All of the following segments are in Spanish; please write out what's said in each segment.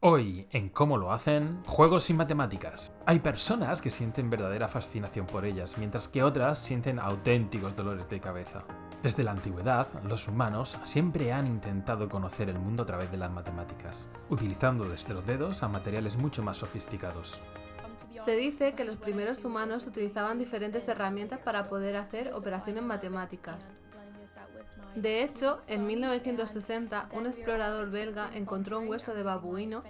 Hoy, en Cómo lo hacen, juegos sin matemáticas. Hay personas que sienten verdadera fascinación por ellas, mientras que otras sienten auténticos dolores de cabeza. Desde la antigüedad, los humanos siempre han intentado conocer el mundo a través de las matemáticas, utilizando desde los dedos a materiales mucho más sofisticados. Se dice que los primeros humanos utilizaban diferentes herramientas para poder hacer operaciones matemáticas. De hecho, en 1960, un explorador belga encontró un hueso de babuino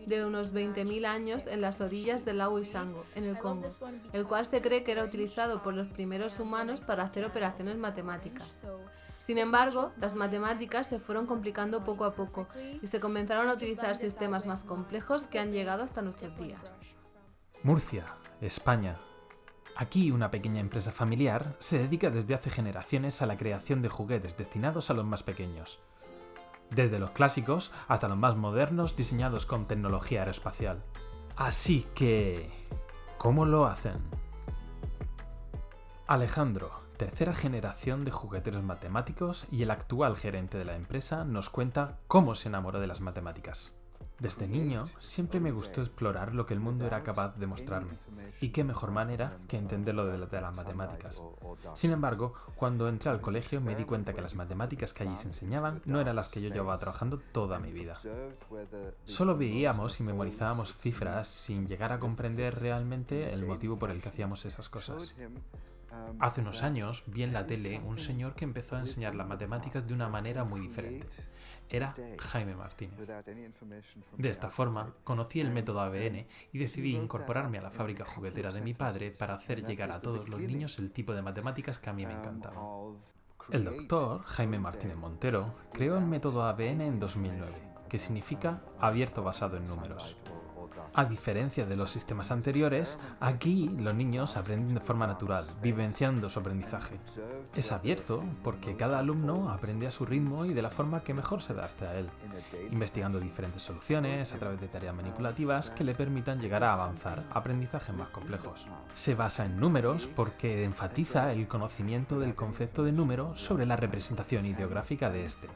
de unos 20.000 años en las orillas del lago Isango, en el Congo, el cual se cree que era utilizado por los primeros humanos para hacer operaciones matemáticas. Sin embargo, las matemáticas se fueron complicando poco a poco y se comenzaron a utilizar sistemas más complejos que han llegado hasta nuestros días. Murcia, España. Aquí una pequeña empresa familiar se dedica desde hace generaciones a la creación de juguetes destinados a los más pequeños. Desde los clásicos hasta los más modernos diseñados con tecnología aeroespacial. Así que... ¿cómo lo hacen? Alejandro, tercera generación de jugueteros matemáticos y el actual gerente de la empresa, nos cuenta cómo se enamoró de las matemáticas. Desde niño siempre me gustó explorar lo que el mundo era capaz de mostrarme, y qué mejor manera que entenderlo de las matemáticas. Sin embargo, cuando entré al colegio me di cuenta que las matemáticas que allí se enseñaban no eran las que yo llevaba trabajando toda mi vida. Solo veíamos y memorizábamos cifras sin llegar a comprender realmente el motivo por el que hacíamos esas cosas. Hace unos años vi en la tele un señor que empezó a enseñar las matemáticas de una manera muy diferente. Era Jaime Martínez. De esta forma, conocí el método ABN y decidí incorporarme a la fábrica juguetera de mi padre para hacer llegar a todos los niños el tipo de matemáticas que a mí me encantaban. El doctor Jaime Martínez Montero creó el método ABN en 2009, que significa abierto basado en números. A diferencia de los sistemas anteriores, aquí los niños aprenden de forma natural, vivenciando su aprendizaje. Es abierto porque cada alumno aprende a su ritmo y de la forma que mejor se adapte a él, investigando diferentes soluciones a través de tareas manipulativas que le permitan llegar a avanzar a aprendizajes más complejos. Se basa en números porque enfatiza el conocimiento del concepto de número sobre la representación ideográfica de este,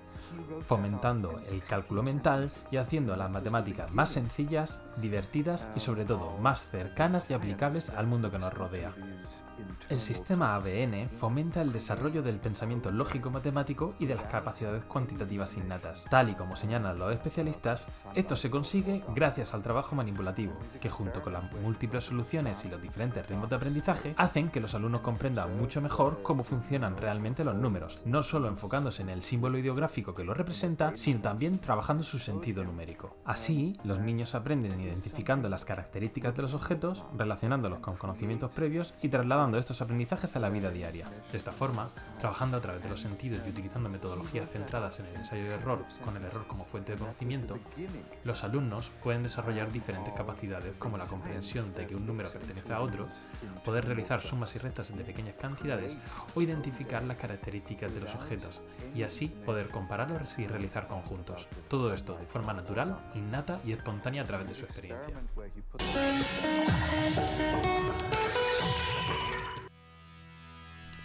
fomentando el cálculo mental y haciendo las matemáticas más sencillas, divertidas y sobre todo más cercanas y aplicables al mundo que nos rodea. El sistema ABN fomenta el desarrollo del pensamiento lógico matemático y de las capacidades cuantitativas innatas. Tal y como señalan los especialistas, esto se consigue gracias al trabajo manipulativo, que junto con las múltiples soluciones y los diferentes ritmos de aprendizaje, hacen que los alumnos comprendan mucho mejor cómo funcionan realmente los números, no solo enfocándose en el símbolo ideográfico que lo representa, sino también trabajando su sentido numérico. Así, los niños aprenden identificando las características de los objetos, relacionándolos con conocimientos previos y trasladando estos aprendizajes a la vida diaria. De esta forma, trabajando a través de los sentidos y utilizando metodologías centradas en el ensayo y error, con el error como fuente de conocimiento, los alumnos pueden desarrollar diferentes capacidades como la comprensión de que un número pertenece a otro, poder realizar sumas y restas de pequeñas cantidades o identificar las características de los objetos y así poder compararlos y realizar conjuntos. Todo esto de forma natural, innata y espontánea a través de su experiencia.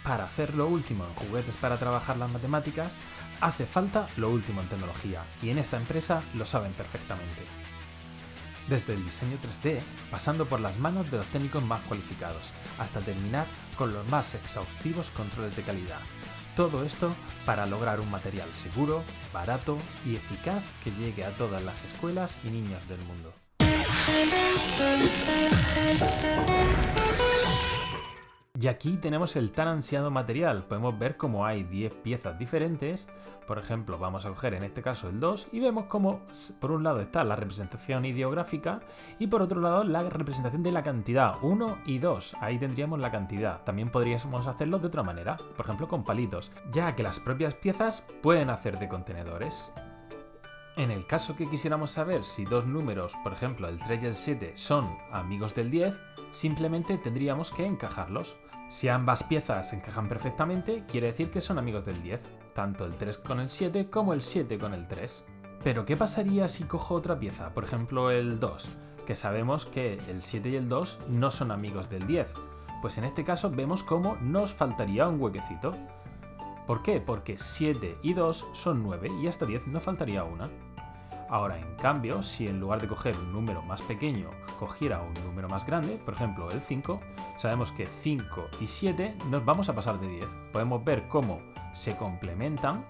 Para hacer lo último en juguetes para trabajar las matemáticas, hace falta lo último en tecnología, y en esta empresa lo saben perfectamente. Desde el diseño 3D, pasando por las manos de los técnicos más cualificados, hasta terminar con los más exhaustivos controles de calidad. Todo esto para lograr un material seguro, barato y eficaz que llegue a todas las escuelas y niños del mundo. Y aquí tenemos el tan ansiado material. Podemos ver cómo hay 10 piezas diferentes. Por ejemplo, vamos a coger en este caso el 2 y vemos cómo por un lado está la representación ideográfica y por otro lado la representación de la cantidad 1 y 2. Ahí tendríamos la cantidad. También podríamos hacerlo de otra manera, por ejemplo con palitos, ya que las propias piezas pueden hacer de contenedores. En el caso que quisiéramos saber si dos números, por ejemplo el 3 y el 7, son amigos del 10, simplemente tendríamos que encajarlos. Si ambas piezas encajan perfectamente, quiere decir que son amigos del 10, tanto el 3 con el 7 como el 7 con el 3. Pero ¿qué pasaría si cojo otra pieza, por ejemplo el 2? Que sabemos que el 7 y el 2 no son amigos del 10. Pues en este caso vemos cómo nos faltaría un huequecito. ¿Por qué? Porque 7 y 2 son 9 y hasta 10 nos faltaría una. Ahora, en cambio, si en lugar de coger un número más pequeño, cogiera un número más grande, por ejemplo el 5, sabemos que 5 y 7 nos vamos a pasar de 10. Podemos ver cómo se complementan,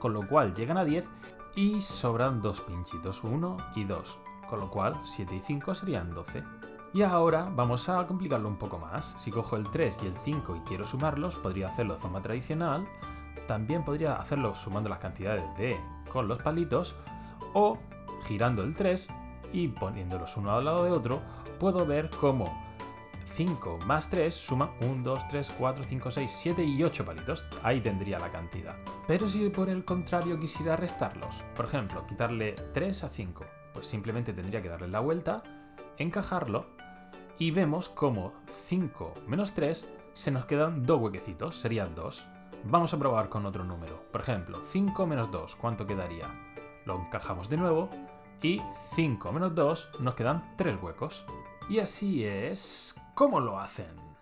con lo cual llegan a 10 y sobran dos pinchitos, 1 y 2, con lo cual 7 y 5 serían 12. Y ahora vamos a complicarlo un poco más. Si cojo el 3 y el 5 y quiero sumarlos, podría hacerlo de forma tradicional. También podría hacerlo sumando las cantidades con los palitos, o girando el 3 y poniéndolos uno al lado de otro, puedo ver cómo 5 más 3 suman 1, 2, 3, 4, 5, 6, 7 y 8 palitos. Ahí tendría la cantidad. Pero si por el contrario quisiera restarlos, por ejemplo, quitarle 3 a 5, pues simplemente tendría que darle la vuelta, encajarlo, y vemos cómo 5 menos 3 se nos quedan dos huequecitos, serían 2. Vamos a probar con otro número. Por ejemplo, 5 menos 2, ¿cuánto quedaría? Lo encajamos de nuevo y 5 menos 2 nos quedan 3 huecos. Y así es como lo hacen.